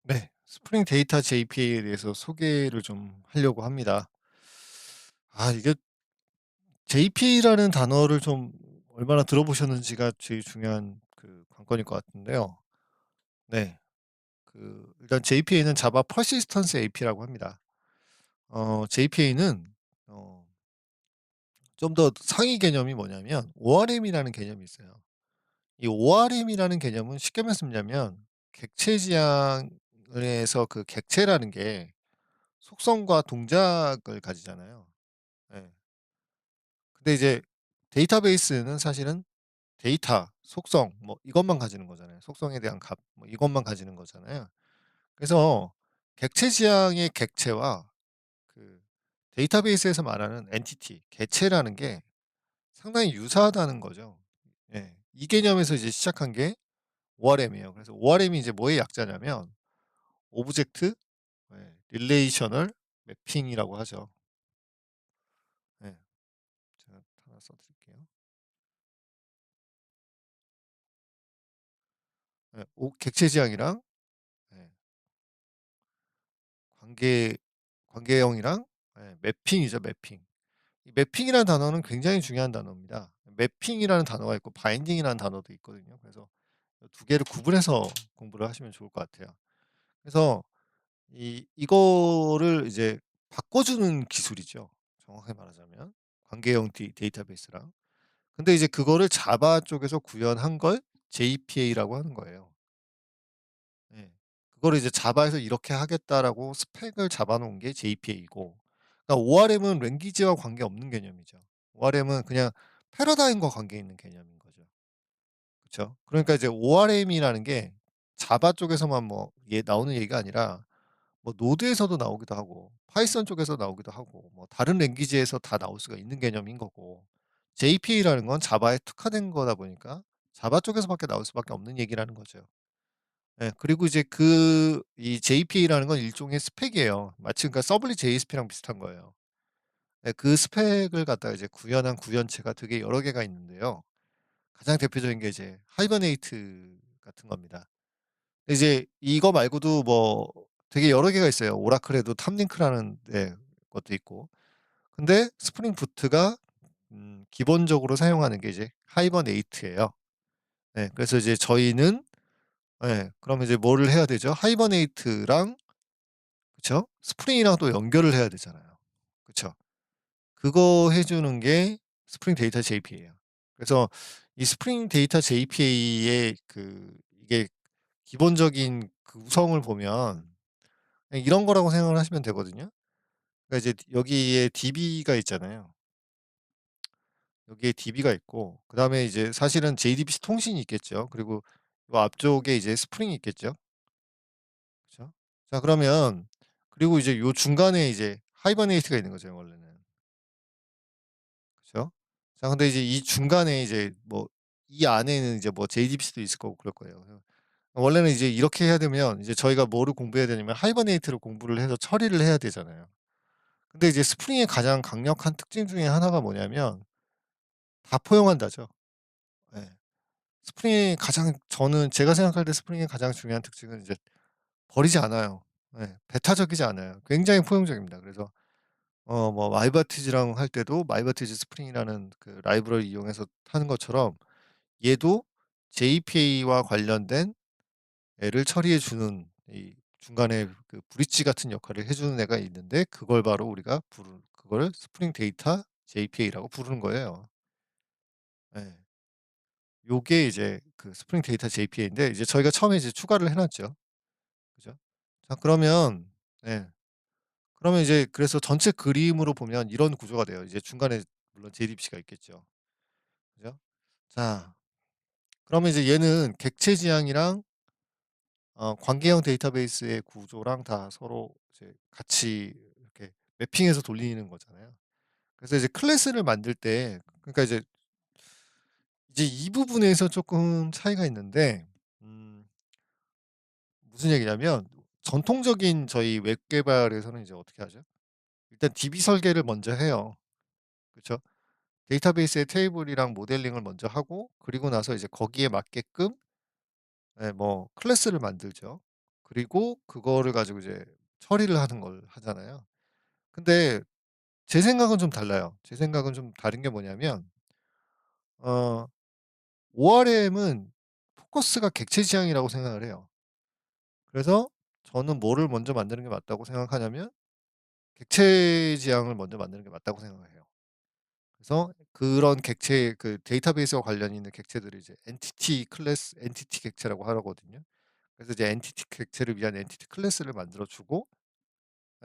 네. 스프링 데이터 JPA에 대해서 소개를 좀 하려고 합니다. 이게 JPA라는 단어를 좀 얼마나 들어보셨는지가 제일 중요한 관건일 것 같은데요. 네. 일단 JPA는 자바 퍼시스턴스 AP라고 합니다. JPA는 어 좀 더 상위 개념이 뭐냐면 ORM이라는 개념이 있어요. 이 ORM이라는 개념은 쉽게 말씀드리면 객체 지향에서 그 객체라는 게 속성과 동작을 가지잖아요. 예. 근데 이제 데이터베이스는 사실은 데이터, 속성 뭐 이것만 가지는 거잖아요. 속성에 대한 값 뭐 이것만 가지는 거잖아요. 그래서 객체 지향의 객체와 그 데이터베이스에서 말하는 엔티티, 개체라는 게 상당히 유사하다는 거죠. 예. 이 개념에서 이제 시작한 게 ORM이에요. 그래서 ORM이 이제 뭐의 약자냐면 오브젝트 릴레이셔널 매핑이라고 하죠. 예. 제가 하나 써 드릴게요. 예. 객체 지향이랑 예 관계 관계형이랑 매핑이죠, 매핑. 이 매핑이라는 단어는 굉장히 중요한 단어입니다. 매핑이라는 단어가 있고 바인딩이라는 단어도 있거든요. 그래서 두 개를 구분해서 공부를 하시면 좋을 것 같아요. 그래서 이거를 이제 바꿔주는 기술이죠. 정확하게 말하자면. 관계형 데이터베이스랑. 근데 이제 그거를 자바 쪽에서 구현한 걸 JPA라고 하는 거예요. 예. 그거를 이제 자바에서 이렇게 하겠다라고 스펙을 잡아 놓은 게 JPA이고, 그러니까 ORM은 랭귀지와 관계없는 개념이죠. ORM은 그냥 패러다임과 관계 있는 개념인 거죠. 그쵸? 그러니까 이제 ORM이라는 게 자바 쪽에서만 뭐 나오는 얘기가 아니라 뭐 노드에서도 나오기도 하고 파이썬 쪽에서 나오기도 하고 뭐 다른 랭귀지에서 다 나올 수가 있는 개념인 거고, JPA라는 건 자바에 특화된 거다 보니까 자바 쪽에서밖에 나올 수밖에 없는 얘기라는 거죠. 예. 그리고 이제 이 JPA라는 건 일종의 스펙이에요. 마치 그러니까 서블릿 JSP랑 비슷한 거예요. 예. 그 스펙을 갖다가 이제 구현한 구현체가 되게 여러 개가 있는데요. 가장 대표적인 게 이제 하이버네이트 같은 겁니다. 이제 이거 말고도 뭐 되게 여러 개가 있어요. 오라클에도 탑링크라는 것도 있고. 근데 스프링 부트가 기본적으로 사용하는 게 이제 하이버네이트예요. 예. 그래서 이제 저희는 그러면 이제 뭐를 해야 되죠? 하이버네이트랑, 그쵸? 스프링이랑 또 연결을 해야 되잖아요. 그쵸? 그거 해 주는 게 스프링 데이터 JPA예요. 그래서 이 스프링 데이터 JPA의 이게 기본적인 구성을 보면 그냥 이런 거라고 생각을 하시면 되거든요. 그러니까 이제 여기에 DB가 있잖아요. 여기에 DB가 있고 그다음에 이제 사실은 JDBC 통신이 있겠죠. 그리고 요 앞쪽에 이제 스프링이 있겠죠. 그죠? 자 그러면 그리고 이제 요 중간에 이제 하이버네이트가 있는 거죠 원래는. 그죠? 자 근데 이제 이 중간에 이제 뭐 이 안에는 이제 뭐 JDBC도 있을 거고 그럴 거예요. 그래서 원래는 이제 이렇게 해야 되면 이제 저희가 뭐를 공부해야 되냐면 하이버네이트를 공부를 해서 처리를 해야 되잖아요. 근데 이제 스프링의 가장 강력한 특징 중에 하나가 뭐냐면 다 포용한다죠. 예. 스프링의 가장 저는 제가 생각할 때 스프링의 가장 중요한 특징은 이제 버리지 않아요. 예. 배타적이지 않아요. 굉장히 포용적입니다. 그래서 뭐 마이바티즈랑 할 때도 마이바티즈 스프링이라는 그 라이브러리 이용해서 하는 것처럼 얘도 JPA와 관련된 애를 처리해 주는 이 중간에 그 브릿지 같은 역할을 해 주는 애가 있는데 그걸 바로 우리가 그걸 스프링 데이터 JPA라고 부르는 거예요. 예. 요게 이제 그 스프링 데이터 JPA인데 이제 저희가 처음에 이제 추가를 해 놨죠. 그죠? 자 그러면 예. 그러면 이제 그래서 전체 그림으로 보면 이런 구조가 돼요. 이제 중간에 물론 JDBC가 있겠죠. 그죠? 자 그러면 이제 얘는 객체 지향이랑 관계형 데이터베이스의 구조랑 다 서로 이제 같이 이렇게 매핑해서 돌리는 거잖아요. 그래서 이제 클래스를 만들 때 그러니까 이제 이 부분에서 쪼끔 차이가 있는데 음 무슨 얘기냐면 전통적인 저희 웹 개발에서는 이제 어떻게 하죠? 일단 DB 설계를 먼저 해요. 그쵸? 데이터베이스의 테이블이랑 모델링을 먼저 하고 그리고 나서 이제 거기에 맞게끔 뭐 클래스를 만들죠. 그리고 그거를 가지고 이제 처리를 하는 걸 하잖아요. 근데 제 생각은 좀 달라요. 제 생각은 좀 다른 게 뭐냐면 어 ORM은 포커스가 객체 지향이라고 생각을 해요. 그래서 저는 뭐를 먼저 만드는 게 맞다고 생각하냐면 객체 지향을 먼저 만드는 게 맞다고 생각을 해요. 그래서 그런 객체 그 데이터베이스와 관련이 있는 객체들을 이제 엔티티 클래스 엔티티 객체라고 하거든요. 그래서 이제 엔티티 객체를 위한 엔티티 클래스를 만들어 주고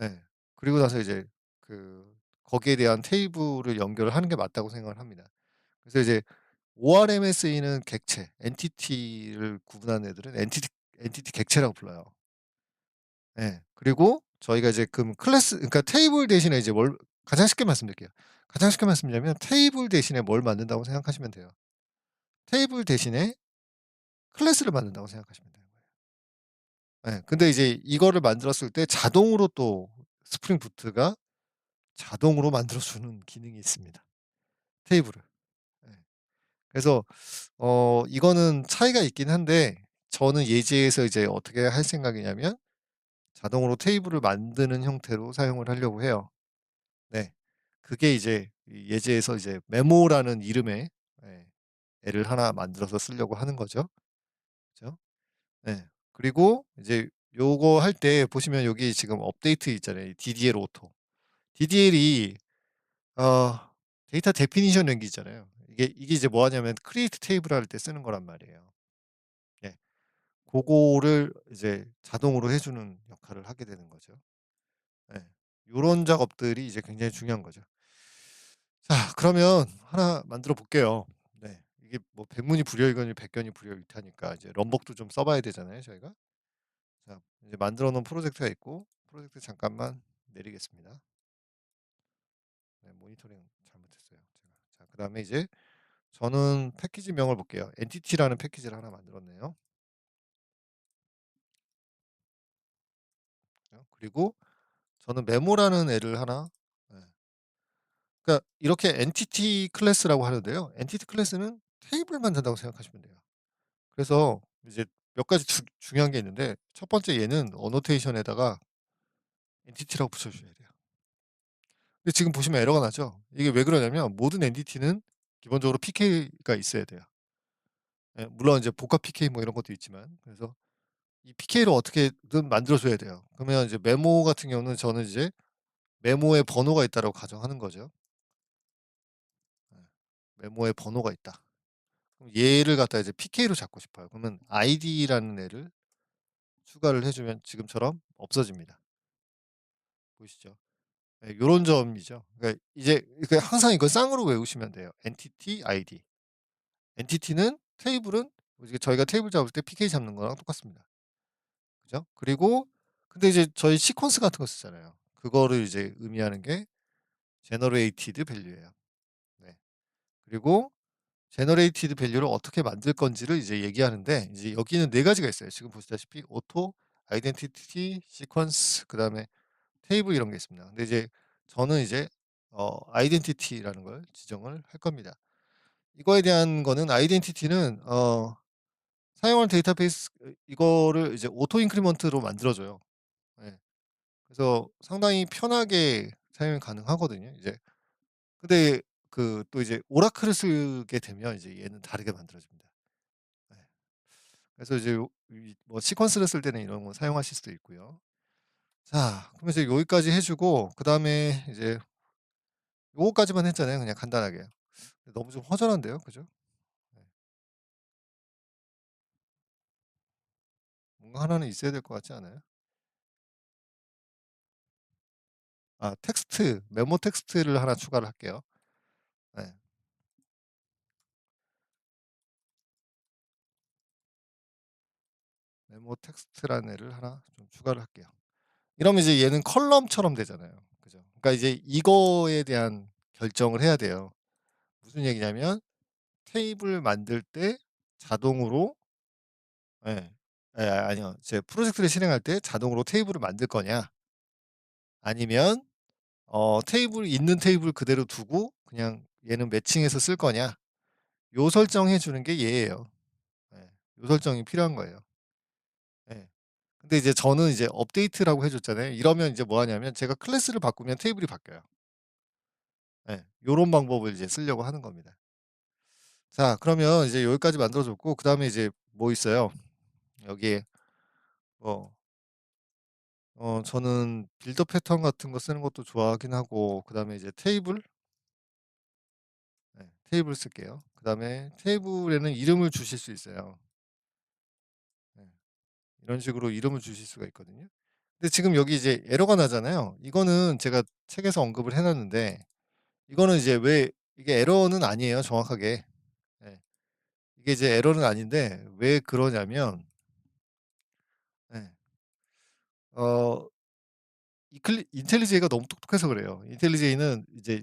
예. 그리고 나서 이제 그 거기에 대한 테이블을 연결을 하는 게 맞다고 생각을 합니다. 그래서 이제 ORM에 쓰이는 객체, 엔티티를 구분하는 애들은 엔티티 객체라고 불러요. 예. 그리고 저희가 이제 클래스 그러니까 테이블 대신에 이제 뭘 가장 쉽게 말씀드릴게요. 가장 쉽게 말씀드리면 테이블 대신에 뭘 만든다고 생각하시면 돼요. 테이블 대신에 클래스를 만든다고 생각하시면 되는 거예요. 예. 근데 이제 이거를 만들었을 때 자동으로 또 스프링 부트가 자동으로 만들어 주는 기능이 있습니다, 테이블을. 예. 그래서 이거는 차이가 있긴 한데 저는 예제에서 이제 어떻게 할 생각이냐면 자동으로 테이블을 만드는 형태로 사용을 하려고 해요. 네. 그게 이제 이 예제에서 이제 메모라는 이름의 예 애를 하나 만들어서 쓰려고 하는 거죠. 그죠? 네. 그리고 이제 요거 할 때 보시면 여기 지금 업데이트 있잖아요. 이 DDL 오토. DDL이 어 데이터 데피니션 랭귀 있잖아요. 이게 이제 뭐 하냐면 크리에이트 테이블 할 때 쓰는 거란 말이에요. 예. 고거를 이제 자동으로 해 주는 역할을 하게 되는 거죠. 예. 요런 작업들이 이제 굉장히 중요한 거죠. 자 그러면 하나 만들어 볼게요. 네. 이게 뭐 백문이 불여일견이 백견이 불여일타니까 이제 럼벅도 좀 써 봐야 되잖아요 저희가. 자 이제 만들어 놓은 프로젝트가 있고 프로젝트 잠깐만 내리겠습니다. 네 모니터링 잘못했어요 제가. 자 그다음에 이제 저는 패키지명을 볼게요. 엔티티라는 패키지를 하나 만들었네요. 그리고 저는 메모라는 애를 하나 예. 그러니까 이렇게 엔티티 클래스라고 하는데요. 엔티티 클래스는 테이블 만든다고 생각하시면 돼요. 그래서 이제 몇 가지 중요한 게 있는데 첫 번째 얘는 어노테이션에다가 엔티티라고 붙여 주셔야 돼요. 근데 지금 보시면 에러가 나죠. 이게 왜 그러냐면 모든 엔티티는 기본적으로 PK가 있어야 돼요. 예 물론 이제 복합 PK 뭐 이런 것도 있지만 그래서 이 PK를 어떻게든 만들어 줘야 돼요. 그러면 이제 메모 같은 경우는 저는 이제 메모에 번호가 있다라고 가정하는 거죠. 예. 메모에 번호가 있다. 그럼 얘를 갖다 이제 PK로 잡고 싶어요. 그러면 id라는 애를 추가를 해 주면 지금처럼 없어집니다. 보이시죠? 예 요런 점이죠. 그러니까 이제 항상 이걸 쌍으로 외우시면 돼요. 엔티티 id. 엔티티는 테이블은 이제 저희가 테이블 잡을 때 PK 잡는 거랑 똑같습니다. 그죠? 그리고 근데 이제 저희 시퀀스 같은 거 쓰잖아요. 그거를 이제 의미하는 게 generated value예요. 네. 그리고 generated value를 어떻게 만들 건지를 이제 얘기하는데 이제 여기는 네 가지가 있어요. 지금 보시다시피 auto, identity, sequence 그다음에 테이블 이런 게 있습니다. 근데 이제 저는 이제 identity라는 걸 지정을 할 겁니다. 이거에 대한 거는 identity는 사용하는 데이터베이스 이거를 이제 오토 인크리먼트로 만들어 줘요. 예. 그래서 상당히 편하게 사용이 가능하거든요. 이제 근데 또 이제 오라클을 쓰게 되면 이제 얘는 다르게 만들어집니다. 예. 그래서 이제 뭐 시퀀스를 쓸 때는 이런 거 사용하실 수도 있고요. 자 그럼 이제 여기까지 해 주고 그다음에 이제 요거까지만 했잖아요 그냥 간단하게. 너무 좀 허전한데요. 그죠? 네. 뭔가 하나는 있어야 될 것 같지 않아요? 아 텍스트, 메모 텍스트를 하나 추가를 할게요. 네. 메모 텍스트라는 애를 하나 좀 추가를 할게요. 이러면 이제 얘는 컬럼처럼 되잖아요. 그죠? 그러니까 이제 이거에 대한 결정을 해야 돼요. 무슨 얘기냐면 테이블 만들 때 자동으로 예. 아니요. 제 프로젝트를 실행할 때 자동으로 테이블을 만들 거냐 아니면 테이블 그대로 두고 그냥 얘는 매칭해서 쓸 거냐 요 설정해 주는 게 얘예요. 예. 요 설정이 필요한 거예요. 예. 근데 이제 저는 이제 업데이트라고 해 줬잖아요. 이러면 이제 뭐 하냐면 제가 클래스를 바꾸면 테이블이 바뀌어요. 예. 요런 방법을 이제 쓰려고 하는 겁니다. 자 그러면 이제 여기까지 만들어 줬고 그다음에 이제 뭐 있어요. 여기에 뭐 저는 빌더 패턴 같은 거 쓰는 것도 좋아하긴 하고 그다음에 이제 테이블 테이블 쓸게요. 그다음에 테이블에는 이름을 주실 수 있어요. 네. 이런 식으로 이름을 주실 수가 있거든요. 근데 지금 여기 이제 에러가 나잖아요. 이거는 제가 책에서 언급을 해 놨는데 이거는 이제 왜 이게 에러는 아니에요 정확하게. 예. 이게 이제 에러는 아닌데 왜 그러냐면 예. 어 인텔리제이가 너무 똑똑해서 그래요. 인텔리제이는 이제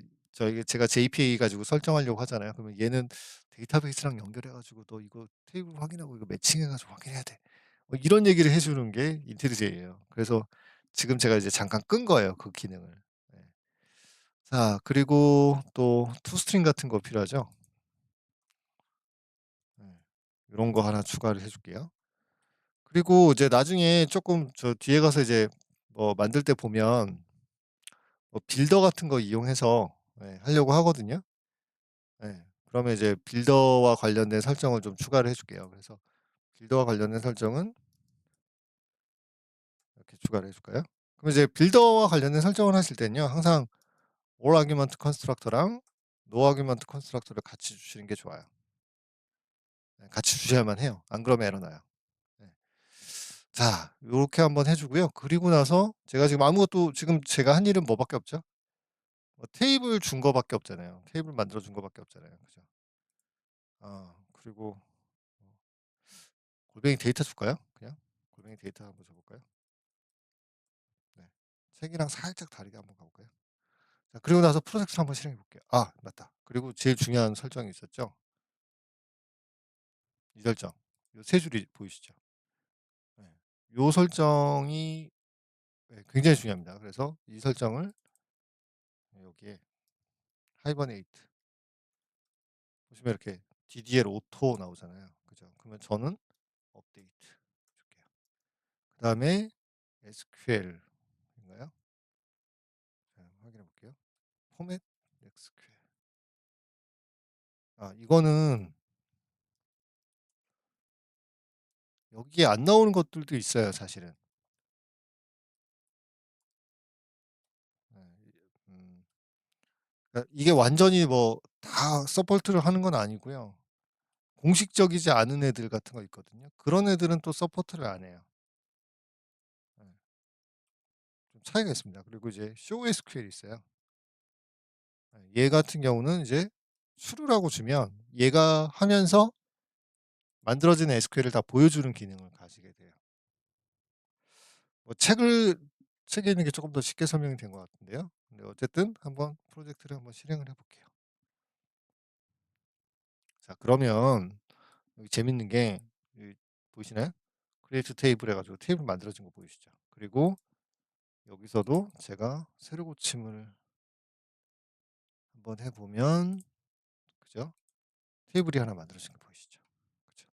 제가 JPA 가지고 설정하려고 하잖아요. 그러면 얘는 데이터베이스랑 연결해 가지고 "너 이거 테이블 확인하고 이거 매칭해 가지고 확인해야 돼." 이런 얘기를 해 주는 게 인텔리제이예요. 그래서 지금 제가 이제 잠깐 끈 거예요, 그 기능을. 네. 자 그리고 또 toString 같은 거 필요하죠? 네. 요런 거 하나 추가를 해 줄게요. 그리고 이제 나중에 쪼끔 저 뒤에 가서 이제 뭐 만들 때 보면 뭐 빌더 같은 거 이용해서 하려고 하거든요. 예. 그러면 이제 빌더와 관련된 설정을 좀 추가를 해 줄게요. 그래서 빌더와 관련된 설정은 이렇게 추가를 해 줄까요? 그럼 이제 빌더와 관련된 설정을 하실 때는요. 항상 all argument constructor랑 no argument constructor를 같이 주시는 게 좋아요. 같이 주셔야만 해요. 안 그러면 에러 나요. 네. 자 요렇게 한번 해 주고요. 그리고 나서 제가 지금 아무것도 지금 제가 한 일은 뭐 밖에 없죠? 테이블 준 거밖에 없잖아요. 테이블 만들어 준 거밖에 없잖아요. 그죠? 그리고 골뱅이 데이터 줄까요? 그냥? 골뱅이 데이터 한번 줘 볼까요? 네. 책이랑 살짝 다르게 한번 가 볼까요? 자 그리고 나서 프로젝트를 한번 실행해 볼게요. 아 맞다. 그리고 제일 중요한 설정이 있었죠. 이 설정. 요 세 줄이 보이시죠? 네. 요 설정이 굉장히 중요합니다. 그래서 이 설정을 여기에 하이버네이트 보시면 이렇게 DDL 오토 나오잖아요. 그죠? 그러면 저는 업데이트 줄게요. 그다음에 SQL인가요? 자 확인해 볼게요. 포맷 SQL. 이거는 여기에 안 나오는 것들도 있어요 사실은. 네. 음. 그러니까 이게 완전히 뭐 다 서포트를 하는 건 아니고요. 공식적이지 않은 애들 같은 거 있거든요. 그런 애들은 또 서포트를 안 해요. 네. 좀 차이가 있습니다. 그리고 이제 show SQL이 있어요. 얘 같은 경우는 이제 수루라고 주면 얘가 하면서 만들어진 SQL을 다 보여주는 기능을 가지게 돼요. 뭐 책에 있는 게 쪼끔 더 쉽게 설명이 된 것 같은데요. 근데 어쨌든 한번 프로젝트를 한번 실행을 해 볼게요. 자 그러면 여기 재밌는 게 여기 보이시나요? 크리에이트 테이블 해 가지고 테이블 만들어진 거 보이시죠? 그리고 여기서도 제가 세로 고침을 한번 해 보면 그죠? 테이블이 하나 만들어진 거 보이시죠? 그죠?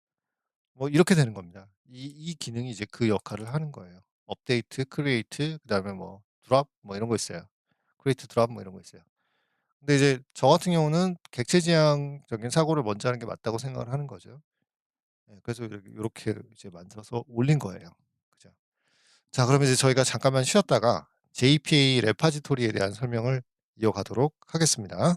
뭐 이렇게 되는 겁니다. 이 기능이 이제 그 역할을 하는 거예요. 업데이트, 크리에이트 그다음에 뭐 드롭 뭐 이런 거 있어요. 크리에이트 드롭 뭐 이런 거 있어요. 근데 이제 저 같은 경우는 객체지향적인 사고를 먼저 하는 게 맞다고 생각을 하는 거죠. 그래서 요렇게 이제 만들어서 올린 거예요. 그죠? 자 그러면 이제 저희가 잠깐만 쉬었다가 JPA 레파지토리에 대한 설명을 이어가도록 하겠습니다.